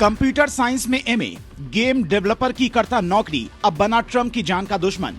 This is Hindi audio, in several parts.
कंप्यूटर साइंस में एमए, गेम डेवलपर की करता नौकरी, अब बना ट्रंप की जान का दुश्मन।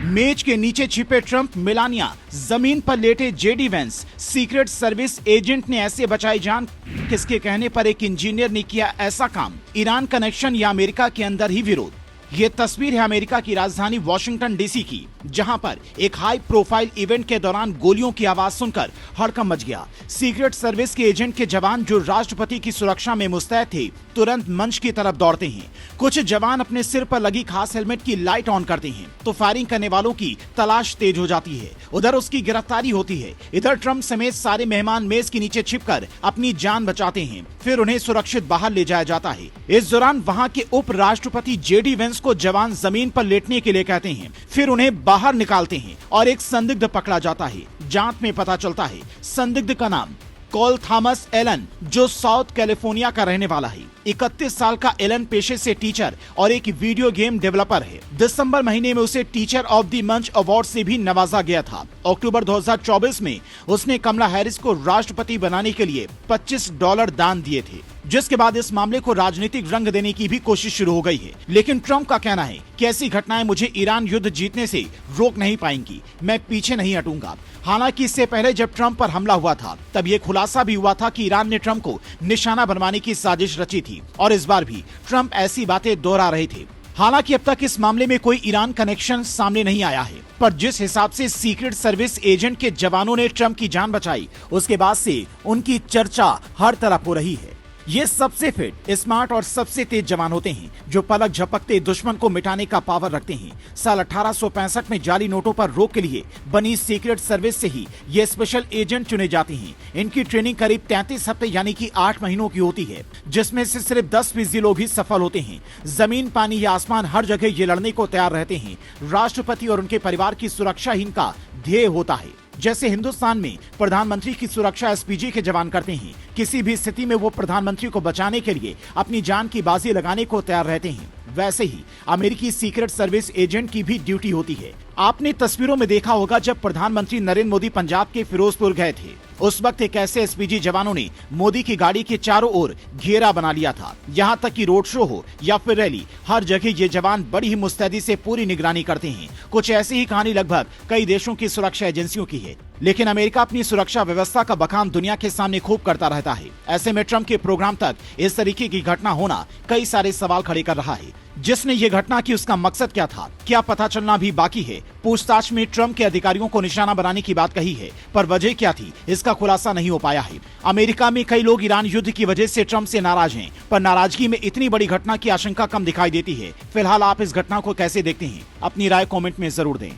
मेज के नीचे छिपे ट्रंप, मेलानिया, जमीन पर लेटे JD Vance, secret service agent ने ऐसे बचाई जान। किसके कहने पर एक इंजीनियर ने किया ऐसा काम? ईरान कनेक्शन या अमेरिका के अंदर ही विरोध? ये तस्वीर है अमेरिका की राजधानी वॉशिंगटन डीसी की, जहां पर एक हाई प्रोफाइल इवेंट के दौरान गोलियों की आवाज सुनकर हड़कंप मच गया। सीक्रेट सर्विस के एजेंट के जवान जो राष्ट्रपति की सुरक्षा में मुस्तैद थे, तुरंत मंच की तरफ दौड़ते हैं। कुछ जवान अपने सिर पर लगी खास हेलमेट की लाइट ऑन करते हैं तो फायरिंग करने वालों की तलाश तेज हो जाती है। उधर उसकी गिरफ्तारी होती है। इधर ट्रंप समेत सारे मेहमान मेज के नीचे छिपकर अपनी जान बचाते हैं, फिर उन्हें सुरक्षित बाहर ले जाया जाता है। इस दौरान वहां के उप राष्ट्रपति जेडी वेंस को जवान जमीन पर लेटने के लिए कहते हैं, फिर उन्हें बाहर निकालते हैं और एक संदिग्ध पकड़ा जाता है। जांच में पता चलता है संदिग्ध का नाम कॉल थॉमस एलन, जो साउथ कैलिफोर्निया का रहने वाला है। 31 साल का एलन पेशे से टीचर और एक वीडियो गेम डेवलपर है। दिसंबर महीने में उसे teacher of the month award से भी नवाजा गया था। अक्टूबर 2024 में उसने कमला हैरिस को राष्ट्रपति बनाने के लिए $25 दान दिए थे, जिसके बाद इस मामले को राजनीतिक रंग देने की भी कोशिश शुरू हो गई है। लेकिन ट्रंप का कहना है कि ऐसी घटनाएं मुझे ईरान युद्ध जीतने से रोक नहीं पाएंगी, मैं पीछे नहीं हटूंगा। हालांकि इससे पहले जब ट्रंप पर हमला हुआ था, तब ये खुलासा भी हुआ था कि ईरान ने ट्रंप को निशाना बनवाने की साजिश रची थी और इस बार भी ट्रंप ऐसी बातें दोहरा रहे थे। हालांकि अब तक इस मामले में कोई ईरान कनेक्शन सामने नहीं आया है, पर जिस हिसाब से सीक्रेट सर्विस एजेंट के जवानों ने ट्रंप की जान बचाई, उसके बाद से उनकी चर्चा हर तरफ हो रही है। ये सबसे फिट, स्मार्ट और सबसे तेज जवान होते हैं जो पलक झपकते दुश्मन को मिटाने का पावर रखते हैं। साल 1865 में जाली नोटों पर रोक के लिए बनी सीक्रेट सर्विस से ही ये स्पेशल एजेंट चुने जाते हैं। इनकी ट्रेनिंग करीब 33 हफ्ते यानी कि 8 महीनों की होती है, जिसमें से सिर्फ 10% लोग ही सफल होते हैं। जमीन, पानी या आसमान, हर जगह ये लड़ने को तैयार रहते हैं। राष्ट्रपति और उनके परिवार की सुरक्षा ही इनका ध्येय होता है। जैसे हिंदुस्तान में प्रधानमंत्री की सुरक्षा एसपीजी के जवान करते हैं, किसी भी स्थिति में वो प्रधानमंत्री को बचाने के लिए अपनी जान की बाजी लगाने को तैयार रहते हैं, वैसे ही अमेरिकी सीक्रेट सर्विस एजेंट की भी ड्यूटी होती है। आपने तस्वीरों में देखा होगा जब प्रधानमंत्री नरेंद्र मोदी पंजाब के फिरोजपुर गए थे, उस वक्त एक ऐसे एसपीजी जवानों ने मोदी की गाड़ी के चारों ओर घेरा बना लिया था। यहाँ तक कि रोड शो हो या फिर रैली, हर जगह ये जवान बड़ी ही मुस्तैदी से पूरी निगरानी करते हैं। कुछ ऐसी ही कहानी लगभग कई देशों की सुरक्षा एजेंसियों की है, लेकिन अमेरिका अपनी सुरक्षा व्यवस्था का बखान दुनिया के सामने खूब करता रहता है। ऐसे में ट्रंप के प्रोग्राम तक इस तरीके की घटना होना कई सारे सवाल खड़े कर रहा है। जिसने ये घटना की, उसका मकसद क्या था, क्या पता चलना भी बाकी है। पूछताछ में ट्रंप के अधिकारियों को निशाना बनाने की बात कही है, पर वजह क्या थी, इसका खुलासा नहीं हो पाया है। अमेरिका में कई लोग ईरान युद्ध की वजह से ट्रंप से नाराज हैं, पर नाराजगी में इतनी बड़ी घटना की आशंका कम दिखाई देती है। फिलहाल आप इस घटना को कैसे देखते हैं, अपनी राय कमेंट में जरूर दें।